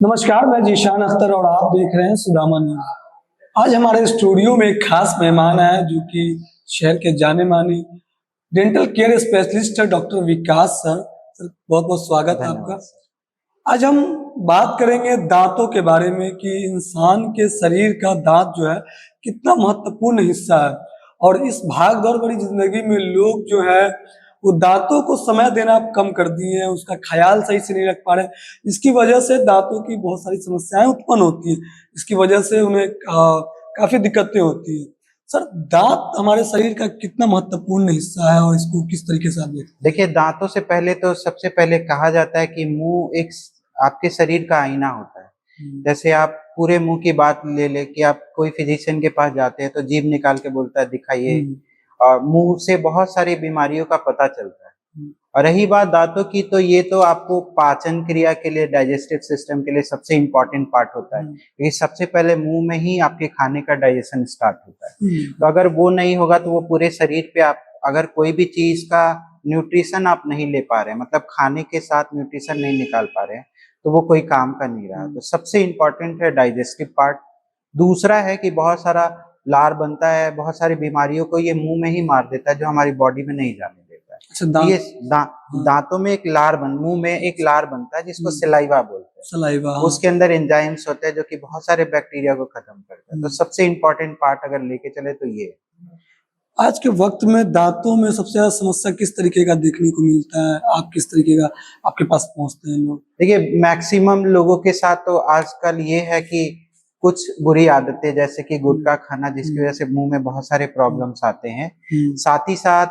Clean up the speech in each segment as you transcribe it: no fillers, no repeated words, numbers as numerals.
नमस्कार, मैं जीशान अख्तर और आप देख रहे हैं सुदामा न्यूज। आज हमारे स्टूडियो में एक खास मेहमान आए जो कि शहर के जाने माने डेंटल केयर स्पेशलिस्ट है डॉक्टर विकास सर। सर, बहुत बहुत स्वागत है आपका। धन्यवाद सर। आज हम बात करेंगे दांतों के बारे में कि इंसान के शरीर का दांत जो है कितना महत्वपूर्ण हिस्सा है, और इस भाग दौड़ भरी जिंदगी में लोग जो है वो दांतों को समय देना कम कर दिए हैं, उसका ख्याल सही से नहीं रख पा रहे। इसकी वजह से दांतों की बहुत सारी समस्याएं उत्पन्न होती हैं, इसकी वजह से उन्हें काफी दिक्कतें होती हैं। सर, दांत हमारे शरीर का कितना महत्वपूर्ण हिस्सा है और इसको किस तरीके से आप देखते हैं? देखिए, दांतों से पहले तो सबसे पहले कहा जाता है कि मुंह एक आपके शरीर का आईना होता है। जैसे आप पूरे मुंह की बात ले ले कि आप कोई फिजिशियन के पास जाते हैं तो जीभ निकाल के बोलता है दिखाइए, और मुंह से बहुत सारी बीमारियों का पता चलता है। और रही बात दांतों की, तो ये तो आपको पाचन क्रिया के लिए, डाइजेस्टिव सिस्टम के लिए सबसे इम्पोर्टेंट पार्ट होता है, क्योंकि सबसे पहले मुंह में ही आपके खाने का डाइजेशन स्टार्ट होता है। तो अगर वो नहीं होगा तो वो पूरे शरीर पे आप अगर कोई भी चीज का न्यूट्रिशन आप नहीं ले पा रहे हैं, मतलब खाने के साथ न्यूट्रिशन नहीं निकाल पा रहे हैं, तो वो कोई काम का नहीं रहा। तो सबसे इम्पोर्टेंट है डाइजेस्टिव पार्ट। दूसरा है कि बहुत सारा लार बनता है, बहुत सारी बीमारियों को ये मुंह में ही मार देता है जो हमारी बॉडी में नहीं जाने देता है। अच्छा, ये दांतों में एक लार मुंह में एक लार बनता है जिसको सलाइवा बोलते हैं। सलाइवा, उसके अंदर एंजाइम्स होते हैं जो कि बहुत सारे बैक्टीरिया को खत्म करता है। तो सबसे इम्पोर्टेंट पार्ट अगर लेके चले तो ये है। आज के वक्त में दांतों में सबसे ज्यादा समस्या किस तरीके का देखने को मिलता है? आप किस तरीके का आपके पास पहुंचते हैं लोग? देखिए, मैक्सिमम लोगों के साथ तो आजकल ये है कि कुछ बुरी आदतें, जैसे कि गुटखा खाना, जिसकी वजह से मुंह में बहुत सारे प्रॉब्लम्स आते हैं। साथ ही साथ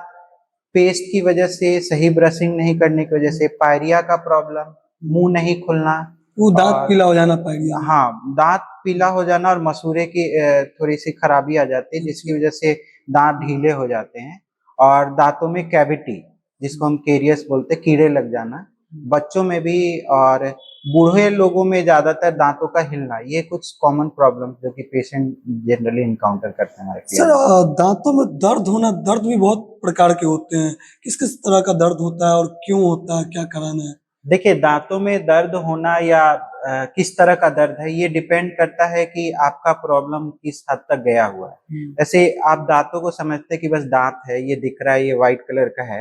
पेस्ट की वजह से, सही ब्रशिंग नहीं करने की वजह से पायरिया का प्रॉब्लम, मुंह नहीं खुलना, वो दांत पीला हो जाना पाएगा। हाँ, दांत पीला हो जाना, और मसूड़े की थोड़ी सी खराबी आ जाती है जिसकी वजह से दांत ढीले हो जाते हैं। और दांतों में कैविटी, जिसको हम केरियस बोलते हैं, कीड़े लग जाना, बच्चों में भी और बूढ़े लोगों में ज्यादातर दांतों का हिलना, ये कुछ कॉमन प्रॉब्लम जो कि पेशेंट जनरली इनकाउंटर करते हैं हमारे सर, दांतों में दर्द होना, दर्द भी बहुत प्रकार के होते हैं। किस किस तरह का दर्द होता है और क्यों होता है, क्या कारण है? देखिए, दांतों में दर्द होना या किस तरह का दर्द है, ये डिपेंड करता है कि आपका प्रॉब्लम किस हद तक गया हुआ है। जैसे आप दांतों को समझते हैं कि बस दांत है, ये दिख रहा है, ये व्हाइट कलर का है।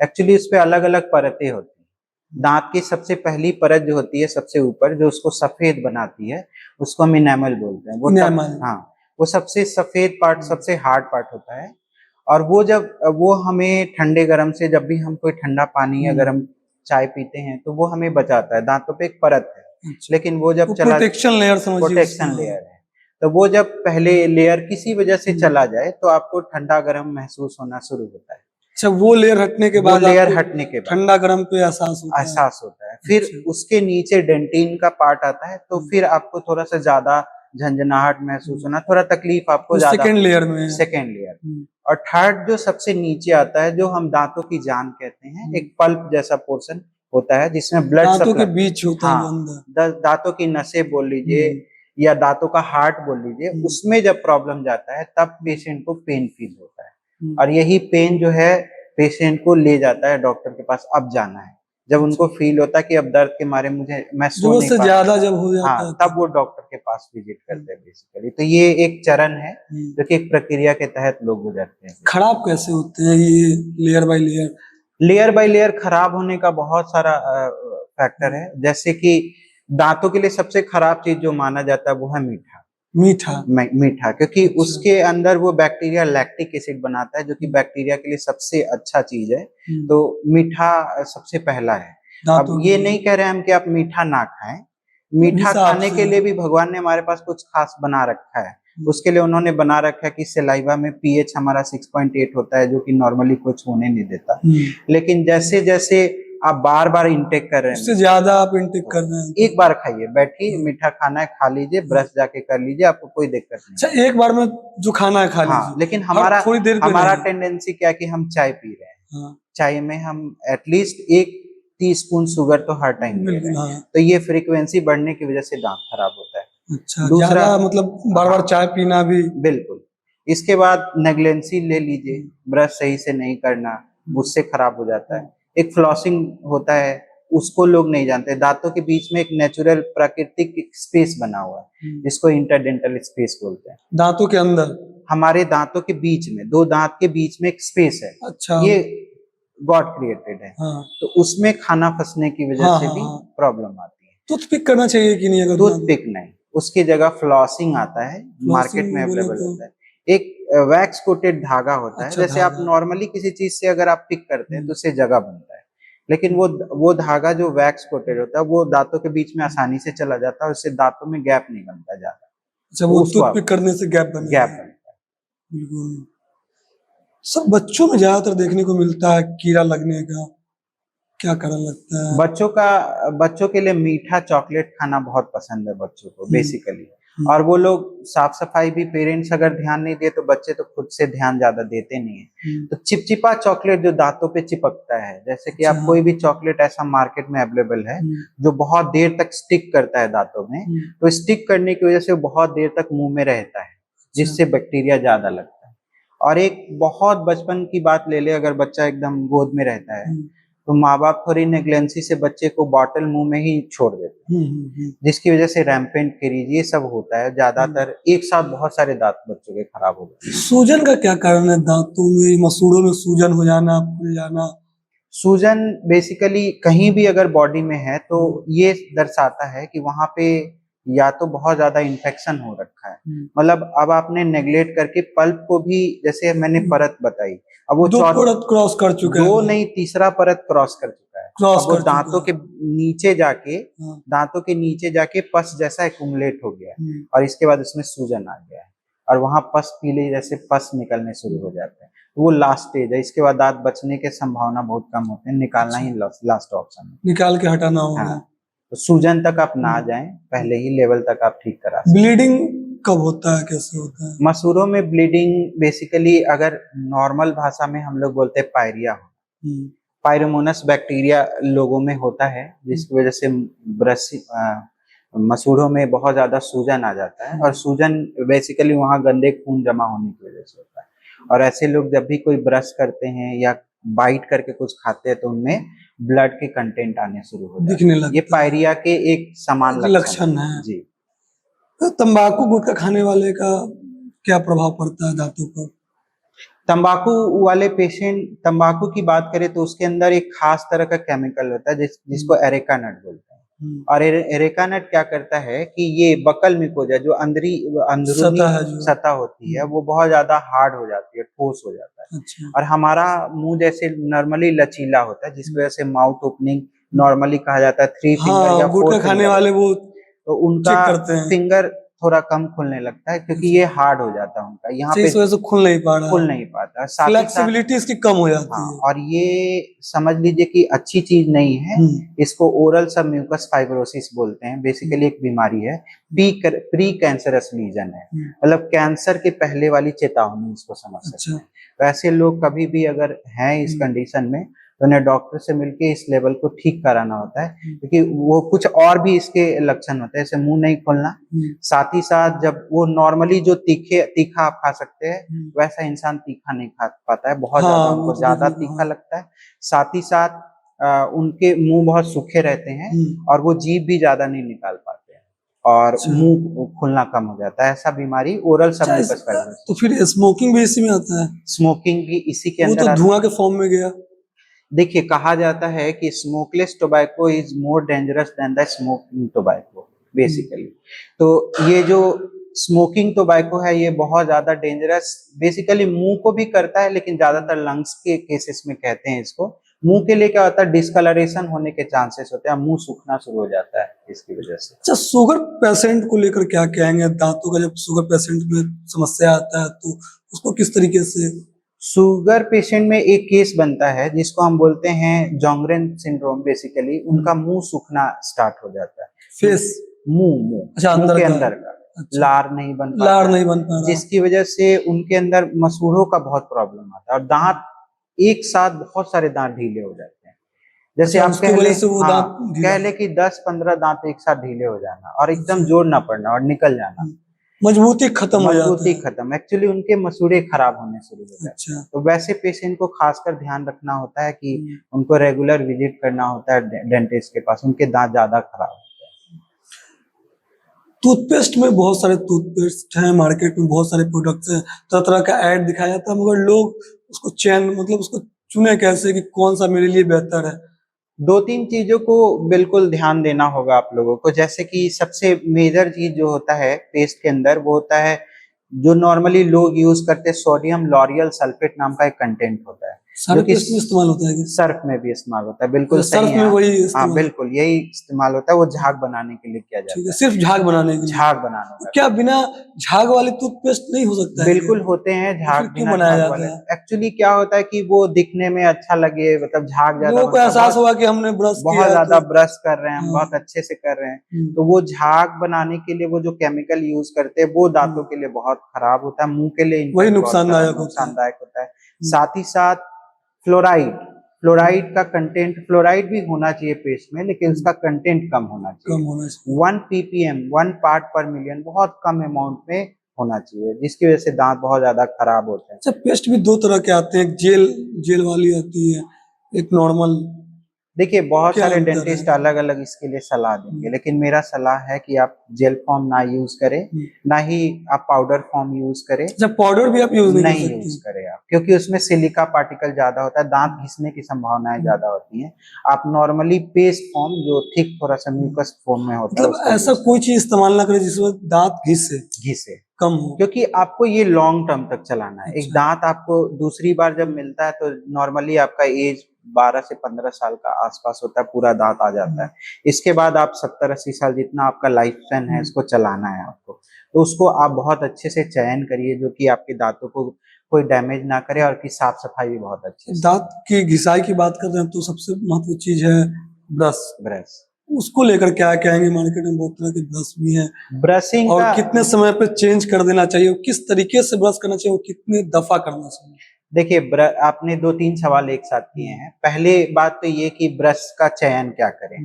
एक्चुअली उस पे अलग अलग परतें होती हैं। दांत की सबसे पहली परत जो होती है सबसे ऊपर, जो उसको सफेद बनाती है, उसको हम इनेमल बोलते हैं। हाँ, वो सबसे सफेद पार्ट सबसे हार्ड पार्ट होता है। और वो हमें ठंडे गर्म से, जब भी हम कोई ठंडा पानी या गर्म चाय पीते हैं तो वो हमें बचाता है। दांतों पे एक परत है। अच्छा। लेकिन वो जब चला, प्रोटेक्शन लेयर समझिए, प्रोटेक्शन लेयर है, तो वो जब पहले लेयर किसी वजह से चला जाए तो आपको ठंडा गर्म महसूस होना शुरू होता है। अच्छा, वो लेयर हटने के बाद ठंडा गर्म पे एहसास होता है। फिर उसके नीचे डेंटिन का पार्ट आता है, तो फिर आपको थोड़ा सा ज्यादा झंझनाहट महसूस होना, थोड़ा तकलीफ आपको ज्यादा सेकेंड लेयर। और थर्ड जो सबसे नीचे आता है, जो हम दांतों की जान कहते हैं, एक पल्प जैसा पोर्शन होता है जिसमें ब्लड दांतों के बीच होता है। हाँ, दांतों की नसें बोल लीजिए या दांतों का हार्ट बोल लीजिए, उसमें जब प्रॉब्लम जाता है तब पेशेंट को पेन फील होता है। और यही पेन जो है पेशेंट को ले जाता है डॉक्टर के पास, अब जाना है। जब उनको फील होता है कि अब दर्द के मारे मैं सो नहीं पा रहा, ज्यादा जब हो जाता है, तब वो डॉक्टर के पास विजिट करते हैं बेसिकली। तो ये एक चरण है जो कि एक प्रक्रिया के तहत लोग गुजरते हैं। खराब कैसे होते हैं ये layer by layer? Layer by layer खराब होने का बहुत सारा फैक्टर है। जैसे कि दांतों के लिए सबसे खराब चीज जो माना जाता है वो है मीठा, क्योंकि उसके अंदर वो बैक्टीरिया लैक्टिक एसिड बनाता है, जो कि बैक्टीरिया के लिए सबसे अच्छा चीज है। तो मीठा सबसे पहला है। अब ये नहीं कह रहे हम कि आप मीठा ना खाएं, मीठा खाने के लिए भी भगवान ने हमारे पास कुछ खास बना रखा है। उसके लिए उन्होंने बना रखा है कि सलाइवा में पीएच हमारा 6.8 होता है, जो कि नॉर्मली कुछ होने नहीं देता। लेकिन जैसे जैसे आप बार बार इंटेक कर रहे हैं, उससे ज्यादा आप इंटेक कर रहे हैं, एक बार खाइए, बैठिए, मीठा खाना है खा लीजिए, ब्रश जाके कर लीजिए, आपको कोई दिक्कत नहीं। अच्छा, एक बार में जो खाना है खा लीजिए। हाँ, लेकिन हमारा टेंडेंसी क्या कि हम चाय पी रहे हैं, चाय में हम एटलीस्ट 1 टीस्पून शुगर तो हर टाइम ले रहे हैं। तो ये फ्रीक्वेंसी बढ़ने की वजह से दांत खराब होता है। अच्छा, दूसरा मतलब बार बार चाय पीना भी। बिल्कुल। इसके बाद नेग्लेंसी ले लीजिए, ब्रश सही से नहीं करना, उससे खराब हो जाता है। एक फ्लॉसिंग होता है, उसको लोग नहीं जानते। दांतों के बीच में एक नेचुरल प्राकृतिक स्पेस बना हुआ है जिसको इंटरडेंटल स्पेस बोलते हैं। दांतों के अंदर? हमारे दांतों के बीच में, दो दांत के बीच में एक स्पेस है। अच्छा। ये गॉड क्रिएटेड है। हाँ तो उसमें खाना फंसने की वजह हाँ से हाँ भी हाँ। प्रॉब्लम आती है। टूथपिक करना चाहिए कि नहीं? अगर टूथपिक नहीं, उसकी जगह फ्लॉसिंग आता है, मार्केट फ्लॉसिंग में बोले अवेलेबल तो? होता है। एक वैक्स कोटेड धागा होता है, अच्छा, जैसे आप धागा। नॉर्मली किसी चीज से अगर आप पिक करते हैं तो उससे जगह बनता है, लेकिन हम्म। वो धागा जो वैक्स कोटेड होता है वो दांतों के बीच में आसानी से चला जाता है और उससे दांतों में गैप नहीं बनता ज्यादा। अच्छा, तो वो उसको आप टूथपिक करने से गैप गैप बनेगा? बनता है। बिल्कुल। सब बच्चों में ज्यादातर देखने को मिलता है कीड़ा लगने का, क्या कारण लगता है? बच्चों के लिए मीठा चॉकलेट खाना बहुत पसंद है बच्चों को बेसिकली। हम्म। और वो लोग साफ सफाई भी, पेरेंट्स अगर ध्यान नहीं दे तो बच्चे तो खुद से ध्यान ज्यादा देते नहीं है। तो चिपचिपा चॉकलेट जो दांतों पे चिपकता है, जैसे कि अच्छा, आप कोई भी चॉकलेट ऐसा मार्केट में अवेलेबल है जो बहुत देर तक स्टिक करता है दांतों में, तो स्टिक करने की वजह से वो बहुत देर तक मुंह में रहता है, जिससे बैक्टीरिया ज्यादा लगता है। और एक बहुत बचपन की बात ले ले, अगर बच्चा एकदम गोद में रहता है तो माँ बाप थोड़ी नेग्लेंसी से बच्चे को बॉटल मुंह में ही छोड़ देते हैं, जिसकी वजह से रैम्पेंट कैरीज ये सब होता है। ज्यादातर एक साथ बहुत सारे दांत बच्चों के खराब हो जाते हैं। सूजन का क्या कारण है? दांतों में, मसूड़ों में सूजन हो जाना, फूल जाना? सूजन बेसिकली कहीं भी अगर बॉडी में है तो ये दर्शाता है कि वहां पे या तो बहुत ज्यादा इन्फेक्शन हो रखा है, मतलब अब आपने नेग्लेक्ट करके पल्प को भी, जैसे मैंने परत बताई, अब वो दो परत क्रॉस कर चुका है, दो नहीं तीसरा परत क्रॉस कर चुका है। क्रॉस अब वो कर चुका दांतों के नीचे जाके, हाँ। दांतों के नीचे जाके पस जैसा एक्युमुलेट हो गया है और इसके बाद उसमें सूजन आ गया है और वहां पस पीले जैसे पस निकलने शुरू हो जाते हैं। वो लास्ट स्टेज है, इसके बाद दांत बचने के संभावना बहुत कम होते हैं, निकालना ही लास्ट ऑप्शन है, निकाल के हटाना होगा। हाँ। तो सूजन तक आप ना जाएं, पहले ही लेवल तक आप ठीक करा सकते हैं। ब्लीडिंग कब होता है, कैसे होता है? मसूड़ों में ब्लीडिंग बेसिकली अगर नॉर्मल भाषा में हम लोग बोलते हैं पायरिया, पायरोमोनस बैक्टीरिया लोगों में होता है, जिसकी वजह से मसूड़ों में बहुत ज्यादा सूजन आ जाता है। और सूजन बेसिकली वहाँ गंदे खून जमा होने की वजह से होता है। और ऐसे लोग जब भी कोई ब्रश करते हैं या बाइट करके कुछ खाते हैं तो उनमें ब्लड के कंटेंट आने शुरू हो जाते हैं। ये पायरिया के एक समान लक्षण है जी। तो तंबाकू गुटखा खाने वाले का क्या प्रभाव पड़ता है दांतों पर? तंबाकू वाले पेशेंट, तंबाकू की बात करें तो उसके अंदर एक खास तरह का केमिकल होता है जिसको एरेका नट बोलते हैं। और एरेका नट क्या करता है कि ये बकल मिकोजा जो अंदरूनी सतह होती है वो बहुत ज्यादा हार्ड हो जाती है, ठोस हो जाता है। अच्छा। और हमारा मुंह जैसे नॉर्मली लचीला होता है, जिसकी वजह से माउथ ओपनिंग नॉर्मली कहा जाता है 3 फिंगर या 4 गुटखा खाने वाले वो तो उनका फिंगर थोड़ा कम खुलने लगता है क्योंकि ये हार्ड हो जाता है उनका, यहाँ पे इस वजह से खुल नहीं पाता, फ्लेक्सिबिलिटी इसकी कम हो जाती है। और ये समझ लीजिए कि अच्छी चीज नहीं है। इसको ओरल सब म्यूकस फाइब्रोसिस बोलते हैं, बेसिकली एक बीमारी है, प्री कैंसरस लीजन है, मतलब कैंसर के पहले वाली चेतावनी इसको समझ सकते हैं। तो ऐसे लोग कभी भी अगर हैं इस कंडीशन में तो उन्हें डॉक्टर से मिलके इस लेवल को ठीक कराना होता है, क्योंकि वो कुछ और भी इसके लक्षण होते हैं, जैसे मुंह नहीं खोलना, साथ ही साथ जब वो नॉर्मली जो तीखा आप खा सकते हैं वैसा इंसान तीखा नहीं खा पाता है, बहुत ज्यादा उनको ज्यादा तीखा लगता है। साथ ही साथ उनके मुंह बहुत सूखे रहते हैं और वो जीभ भी ज्यादा नहीं निकाल पाते हैं और मुंह खुलना कम हो जाता है। ऐसा बीमारी ओरल सब म्यूकस फाइब्रोसिस। तो फिर स्मोकिंग भी इसी में आता है? स्मोकिंग भी इसी के अंदर वो तो धुआं के फॉर्म में गया। देखिए, कहा जाता है कि smokeless tobacco is more dangerous than the smoking tobacco basically. तो ये जो स्मोकिंग टोबैको है ये बहुत ज्यादा डेंजरस बेसिकली मुंह को भी करता है, लेकिन ज्यादातर लंग्स के केसेस में कहते हैं इसको। मुंह के लिए क्या होता है, डिस्कलरेशन होने के चांसेस होते हैं, मुंह सूखना शुरू हो जाता है इसकी वजह से। अच्छा, शुगर पेशेंट को लेकर क्या कहेंगे? दांतों का जब शुगर पेशेंट में समस्या आता है तो उसको किस तरीके से? शुगर पेशेंट में एक केस बनता है जिसको हम बोलते हैं जॉन्ग्रेन सिंड्रोम, बेसिकली उनका मुंह सूखना स्टार्ट हो जाता है। फेस, मुंह अच्छा, मुंह के अंदर का लार नहीं बन पाता, जिसकी वजह से उनके अंदर मसूड़ों का बहुत प्रॉब्लम आता है और दांत एक साथ बहुत सारे दांत ढीले हो जाते हैं। जैसे आप कह ले कि 10-15 दांत एक साथ ढीले हो जाना और एकदम जोड़ ना पड़ना और निकल जाना, मजबूती खत्म हो जाता मजबूती है। खत्म, एक्चुअली उनके मसूड़े खराब होने शुरू हो जाते हैं। अच्छा। तो वैसे पेशेंट को खासकर ध्यान रखना होता है कि हम्म। उनको रेगुलर विजिट करना होता है डेंटिस्ट के पास, उनके दांत ज्यादा खराब होते हैं। टूथपेस्ट में बहुत सारे टूथपेस्ट हैं, मार्केट में बहुत सारे प्रोडक्ट्स हैं, तरह तरह का ऐड दिखाया जाता है, मगर लोग उसको मतलब उसको चुने कैसे कि कौन सा मेरे लिए बेहतर है। दो तीन चीजों को बिल्कुल ध्यान देना होगा आप लोगों को, जैसे कि सबसे मेजर चीज जो होता है पेस्ट के अंदर वो होता है जो नॉर्मली लोग यूज करते हैं, सोडियम लॉरियल सल्फेट नाम का एक कंटेंट होता है जो सारे कि पेस्ट में इस्तेमाल होता है क्या? सर्फ में भी इस्तेमाल होता है। बिल्कुल अच्छा, सही सर्फ है में आप। वही हाँ इस्तेमाल। बिल्कुल यही इस्तेमाल होता है, वो झाग बनाने के लिए किया ठीक जाता है, है, सिर्फ झाग बनाने के लिए। झाग बनाने का। क्या बिना झाग वाले टूथपेस्ट नहीं हो सकता है क्या? बिल्कुल होते हैं तो झाग, फिर क्यों बिना बनाया झाग जाता वाले। है? एक्चुअली क्या होता है कि वो दिखने में अच्छा लगे, मतलब झाग ज्यादा लोगों को बनता है, एहसास होगा कि हमने ब्रश किया बहुत है ज्यादा तो। ब्रश कर रहे हैं हम, हाँ। बहुत अच्छे से कर रहे हैं। हम्म। तो वो झाग बनाने के लिए वो जो केमिकल यूज करते हैं वो दांतों के लिए बहुत खराब होता है, मुंह के लिए वही इनफैक्ट बहुत खराब नुकसानदायक होता है। नुकसानदायक होता है। साथ ही साथ फ्लोराइड, फ्लोराइड का कंटेंट, फ्लोराइड भी होना चाहिए पेस्ट में लेकिन उसका कंटेंट कम होना कम चाहिए। होना चाहिए। 1 ppm 1 पार्ट पर मिलियन बहुत कम अमाउंट में होना चाहिए, जिसकी वजह से दांत बहुत ज्यादा खराब होते हैं। अच्छा, पेस्ट भी दो तरह के आते हैं, एक जेल वाली आती है, एक नॉर्मल। देखिए बहुत क्या सारे अंतर डेंटिस्ट है? अलग अलग इसके लिए सलाह देंगे, लेकिन मेरा सलाह है कि आप जेल फॉर्म ना यूज करें, ना ही आप पाउडर फॉर्म यूज करें, अच्छा, पाउडर भी आप यूज नहीं कर नहीं सकते? यूज करें आप, क्योंकि उसमें सिलिका पार्टिकल ज्यादा होता है, दांत घिसने की संभावनाएं ज्यादा होती हैं। आप नॉर्मली पेस्ट फॉर्म जो थिक थोड़ा सा म्यूकस फॉर्म में होता है मतलब उसका ऐसा यूज कोई चीज इस्तेमाल ना करें जिसमें दांत घिसे, कम हो। क्योंकि आपको ये लॉन्ग टर्म तक चलाना है। एक अच्छा। दांत आपको दूसरी बार जब मिलता है तो नॉर्मली आपका एज 12 से 15 साल का आसपास होता है, पूरा दांत आ जाता है। इसके बाद आप 70-80 साल जितना आपका लाइफ स्पैन है इसको चलाना है आपको, तो उसको आप बहुत अच्छे से चयन करिए जो कि आपके दांतों को कोई डैमेज ना करे और की साफ सफाई भी बहुत अच्छे से। दांत की घिसाई की बात कर रहे हैं तो सबसे महत्वपूर्ण चीज है ब्रश। ब्रश, उसको लेकर क्या कहेंगे? मार्केट में बहुत तरह के ब्रश भी हैं, ब्रशिंग और का कितने समय पे चेंज कर देना चाहिए, किस तरीके से ब्रश करना चाहिए, और कितने दफा करना चाहिए? देखिए आपने 2-3 सवाल एक साथ किए हैं। पहले बात तो ये कि ब्रश का चयन क्या करें,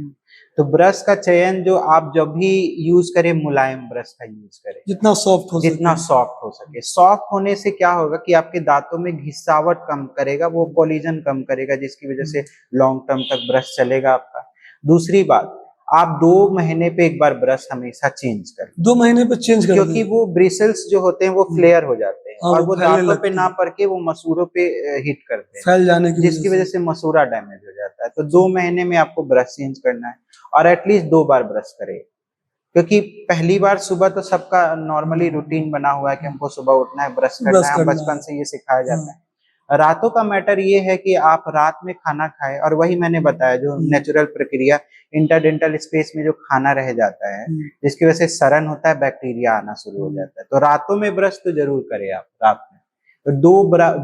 तो ब्रश का चयन जो आप जब भी यूज करें मुलायम ब्रश का यूज करें, जितना सॉफ्ट हो जितना सके। सॉफ्ट हो सके। सॉफ्ट होने से क्या होगा कि आपके दांतों में घिसावट कम करेगा, वो कोलिजन कम करेगा, जिसकी वजह से लॉन्ग टर्म तक ब्रश चलेगा आपका। दूसरी बात, आप 2 महीने पे एक बार ब्रश हमेशा चेंज करें, 2 महीने पे चेंज कर क्योंकि दें। वो ब्रिसल्स जो होते हैं वो फ्लेयर हो जाते हैं हाँ, और वो वो फैलने दांतों पे लगते ना हैं, पड़ के वो मसूड़ों पे हिट करते हैं, फैल जाने की जिसकी वजह से मसूड़ा डैमेज हो जाता है। तो 2 महीने में आपको ब्रश चेंज करना है और एटलीस्ट 2 बार ब्रश करें, क्योंकि पहली बार सुबह तो सबका नॉर्मली रूटीन बना हुआ है कि हमको सुबह उठना है, ब्रश करना है, बचपन से ये सिखाया जाता है। रातों का मैटर ये है कि आप रात में खाना खाएं, और वही मैंने बताया जो नेचुरल प्रक्रिया, इंटरडेंटल स्पेस में जो खाना रह जाता है जिसकी वजह से सड़न होता है, बैक्टीरिया आना शुरू हो जाता है। तो रातों में ब्रश तो जरूर करें आप रात में, तो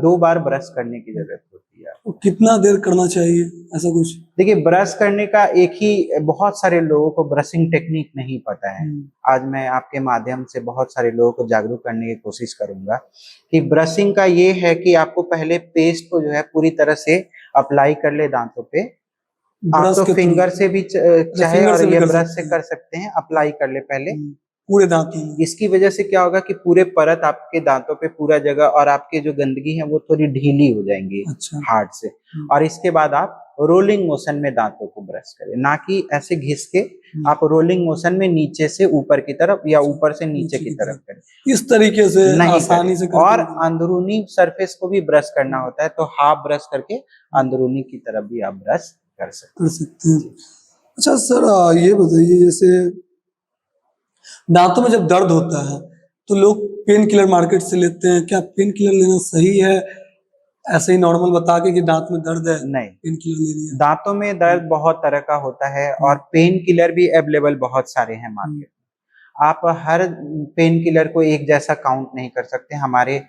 2 बार ब्रश करने की जरूरत होती है। वो कितना देर करना चाहिए, ऐसा कुछ? देखिए ब्रश करने का एक ही, बहुत सारे लोगों को ब्रशिंग टेक्निक नहीं पता है। आज मैं आपके माध्यम से बहुत सारे लोगों को जागरूक करने की कोशिश करूंगा कि ब्रशिंग का ये है कि आपको पहले पेस्ट को जो है पूरी तरह से अप्लाई कर ले दांतों पे। आप तो फिंगर से भी चाहे और ये ब्रश से कर सकते हैं, अप्लाई कर ले पहले पूरे दांतों में। इसकी वजह से क्या होगा कि पूरे परत आपके दांतों पे पूरा जगह, और आपके जो गंदगी है वो थोड़ी ढीली हो जाएंगी। अच्छा। हार्ड से। और इसके बाद आप रोलिंग मोशन में दांतों को ब्रश करें, ना कि ऐसे घिस के, आप रोलिंग मोशन में नीचे से ऊपर की तरफ या ऊपर से नीचे की तरफ करें। इस तरीके से नहीं आसानी से और अंदरूनी सरफेस को भी ब्रश करना होता है, तो हाफ ब्रश करके अंदरूनी की तरफ भी आप ब्रश कर सकते हैं। अच्छा सर, ये बताइए, जैसे दांतों में जब दर्द होता है तो लोग पेन किलर मार्केट से लेते हैं, क्या पेन किलर लेना सही है? ऐसे ही नॉर्मल बता के कि दांत में दर्द है, नहीं, पेन किलर ले लिया। दांतों में दर्द बहुत तरह का होता है और पेन किलर भी अवेलेबल बहुत सारे हैं मार्केट में। आप हर पेन किलर को एक जैसा काउंट नहीं कर सकते। हमारे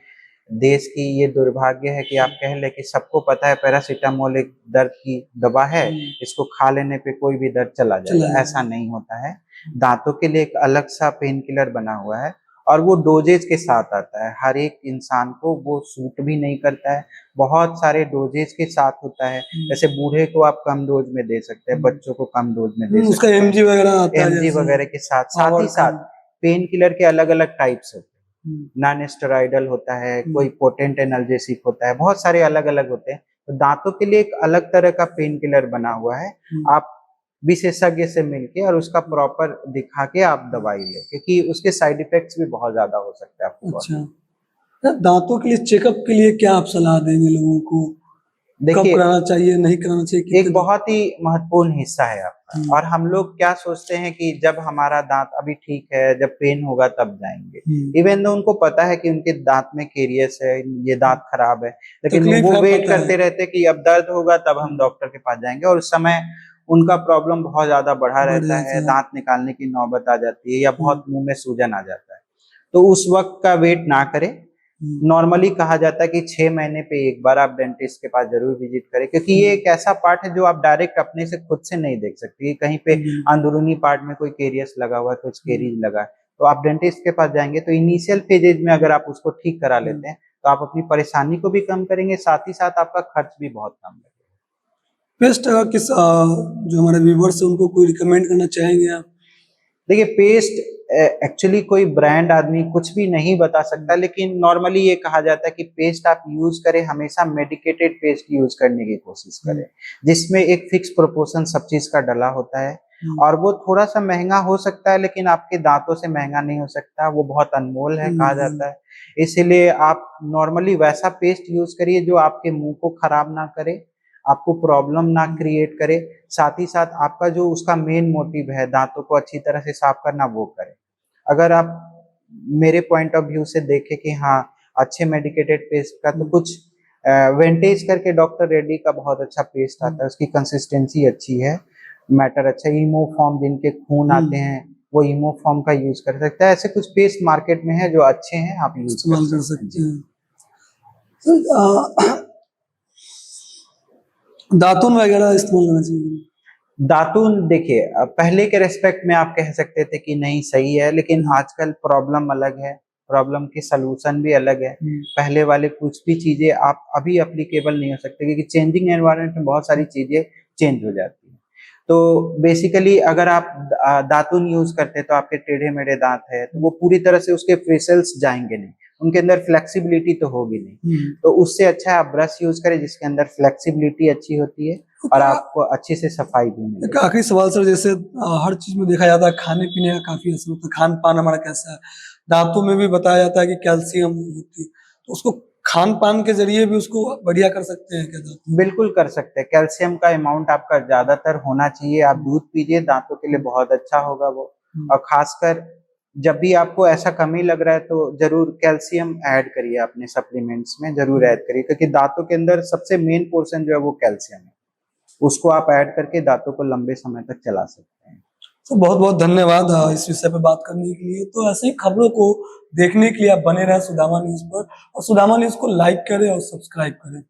देश की ये दुर्भाग्य है कि आप कह ले कि सबको पता है पैरासीटामोल एक दर्द की दवा है, इसको खा लेने पे कोई भी दर्द चला जाएगा। ऐसा नहीं होता है। दांतों के लिए एक अलग सा पेन किलर बना हुआ है और वो डोजेज के साथ आता है। हर एक इंसान को वो सूट भी नहीं करता है, बहुत सारे डोजेज के साथ होता है। जैसे बूढ़े को आप कम डोज में दे सकते हैं, बच्चों को कम डोज में दे सकते हैं, उसका एमजी वगैरह आता है, एमजी वगैरह के साथ। साथ ही साथ पेन किलर के अलग अलग टाइप्स होते हैं। हम्म, नॉन स्टेरॉइडल होता है, कोई पोटेंट एनाल्जेसिक होता है, बहुत सारे अलग अलग होते हैं। तो दांतों के लिए एक अलग तरह का पेन किलर बना हुआ है। आप विशेषज्ञ से मिलके और उसका प्रॉपर दिखा के आप दवाई लें, क्योंकि उसके साइड इफेक्ट्स भी बहुत ज्यादा हो सकते हैं आपको। अच्छा। दांतों के लिए चेकअप के लिए क्या आप सलाह देंगे लोगों को? कब देखिए, कराना चाहिए, नहीं कराना चाहिए, कितने एक बहुत ही महत्वपूर्ण हिस्सा है आपका। और हम लोग क्या सोचते हैं कि जब हमारा दांत अभी ठीक है, जब पेन होगा तब जाएंगे। इवन तो उनको पता है कि उनके दांत में कैरियस है, ये दांत खराब है, लेकिन तकलीफ वो है, वेट पता है। करते रहते हैं कि अब दर्द होगा तब हम डॉक्टर के पास जाएंगे, और उस समय उनका प्रॉब्लम बहुत ज्यादा बढ़ा बढ़ रहता जाता है, है। दांत निकालने की नौबत आ जाती है, या बहुत मुंह में सूजन आ जाता है। तो उस वक्त का वेट ना करें। नॉर्मली कहा जाता है कि 6 महीने पे एक बार आप डेंटिस्ट के पास जरूर विजिट करें, क्योंकि ये एक ऐसा पार्ट है जो आप डायरेक्ट अपने से खुद से नहीं देख सकते। ये कहीं पे अंदरूनी पार्ट में कोई कैरियस लगा हुआ है, कुछ कैरीज लगा है, तो आप डेंटिस्ट के पास जाएंगे तो इनिशियल फेजेज में अगर आप उसको ठीक करा लेते हैं तो आप अपनी परेशानी को भी कम करेंगे, साथ ही साथ आपका खर्च भी बहुत कम लगेगा। पेस्ट अगर जो हमारे व्यूवर्स है उनको कोई रिकमेंड करना चाहेंगे आप? देखिए, पेस्ट एक्चुअली कोई ब्रांड आदमी कुछ भी नहीं बता सकता, लेकिन नॉर्मली ये कहा जाता है कि पेस्ट आप यूज करें, हमेशा मेडिकेटेड पेस्ट यूज करने की कोशिश करें, जिसमें एक फिक्स प्रोपोर्शन सब चीज का डला होता है। और वो थोड़ा सा महंगा हो सकता है, लेकिन आपके दांतों से महंगा नहीं हो सकता, वो बहुत अनमोल है कहा जाता है। इसीलिए आप नॉर्मली वैसा पेस्ट यूज करिए जो आपके मुंह को खराब ना करे, आपको प्रॉब्लम ना क्रिएट करे, साथ ही साथ आपका जो उसका मेन मोटिव है दांतों को अच्छी तरह से साफ करना, वो करे। अगर आप मेरे पॉइंट ऑफ व्यू से देखें कि हाँ, अच्छे मेडिकेटेड पेस्ट का तो कुछ वेंटेज करके डॉक्टर रेड्डी का बहुत अच्छा पेस्ट आता है, उसकी कंसिस्टेंसी अच्छी है, मैटर अच्छा है। इमो फॉर्म जिनके खून आते हैं वो इमो फॉर्म का यूज कर सकता है। ऐसे कुछ पेस्ट मार्केट में है जो अच्छे हैं, आप यूज इस्तेमाल कर सकते हैं। तो, दातुन वगैरह इस्तेमाल करना चाहिए? दातून देखिए, पहले के रेस्पेक्ट में आप कह सकते थे कि नहीं सही है, लेकिन आजकल प्रॉब्लम अलग है, प्रॉब्लम के सलूशन भी अलग है। पहले वाले कुछ भी चीजें आप अभी अप्लीकेबल नहीं हो सकते, क्योंकि चेंजिंग एनवायरनमेंट में बहुत सारी चीजें चेंज हो जाती है। तो बेसिकली अगर आप दातून यूज करते हैं तो आपके टेढ़े मेढ़े दांत है तो वो पूरी तरह से उसके फ्रेसेल्स जाएंगे नहीं, उनके अंदर फ्लेक्सिबिलिटी तो होगी नहीं। तो उससे अच्छा है आप ब्रश यूज करें जिसके अंदर फ्लेक्सिबिलिटी अच्छी होती है और आपको अच्छे से सफाई भी एक मिलेगी। आखिरी सवाल सर, जैसे हर चीज में देखा जाता है खाने पीने का काफी असर होता है, खान पान हमारा कैसा है, दांतों में भी बताया जाता है कि कैल्शियम होती है, तो उसको खान पान के जरिए भी उसको बढ़िया कर सकते हैं क्या दांत? बिल्कुल कर सकते हैं, कैल्शियम का अमाउंट आपका ज्यादातर होना चाहिए। आप दूध पीजिए, दांतों के लिए बहुत अच्छा होगा वो। और खासकर जब भी आपको ऐसा कमी लग रहा है तो जरूर कैल्शियम ऐड करिए, अपने सप्लीमेंट्स में जरूर ऐड करिए, क्योंकि दांतों के अंदर सबसे मेन पोर्शन जो है वो कैल्शियम है। उसको आप ऐड करके दांतों को लंबे समय तक चला सकते हैं। तो बहुत बहुत धन्यवाद इस विषय पे बात करने के लिए। तो ऐसे ही खबरों को देखने के लिए आप बने रहे सुदामा न्यूज पर, और सुदामा न्यूज को लाइक करें और सब्सक्राइब करें।